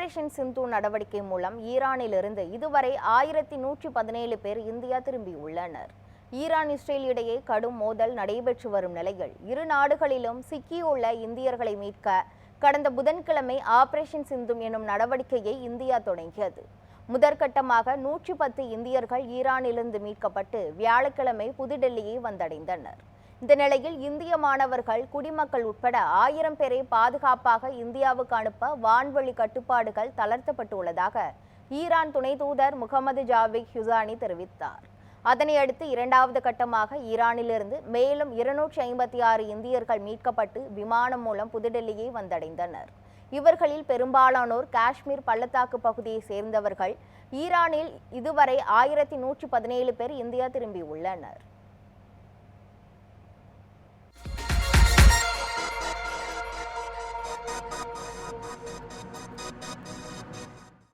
Operation சிந்து நடவடிக்கை மூலம் ஈரானிலிருந்து இதுவரை 1117 பேர் இந்தியா திரும்பியுள்ளனர். ஈரான் இஸ்ரேல் இடையே கடும் மோதல் நடைபெற்று வரும் நிலையில் இரு நாடுகளிலும் சிக்கியுள்ள இந்தியர்களை மீட்க கடந்த புதன்கிழமை ஆபரேஷன் சிந்து எனும் நடவடிக்கையை இந்தியா தொடங்கியது. முதற்கட்டமாக 110 இந்தியர்கள் ஈரானிலிருந்து மீட்கப்பட்டு வியாழக்கிழமை புதுடெல்லியை வந்தடைந்தனர். இந்த நிலையில் இந்திய மாணவர்கள், குடிமக்கள் உட்பட 1000 பேரை பாதுகாப்பாக இந்தியாவுக்கு அனுப்ப வான்வழி கட்டுப்பாடுகள் தளர்த்தப்பட்டுள்ளதாக ஈரான் துணை தூதர் முகமது ஜாவித் ஹுசானி தெரிவித்தார். அதனையடுத்து இரண்டாவது கட்டமாக ஈரானிலிருந்து மேலும் 256 இந்தியர்கள் மீட்கப்பட்டு விமானம் மூலம் புதுடெல்லியை வந்தடைந்தனர். இவர்களில் பெரும்பாலானோர் காஷ்மீர் பள்ளத்தாக்கு பகுதியை சேர்ந்தவர்கள். ஈரானில் இதுவரை 1117 பேர் இந்தியா திரும்பியுள்ளனர்.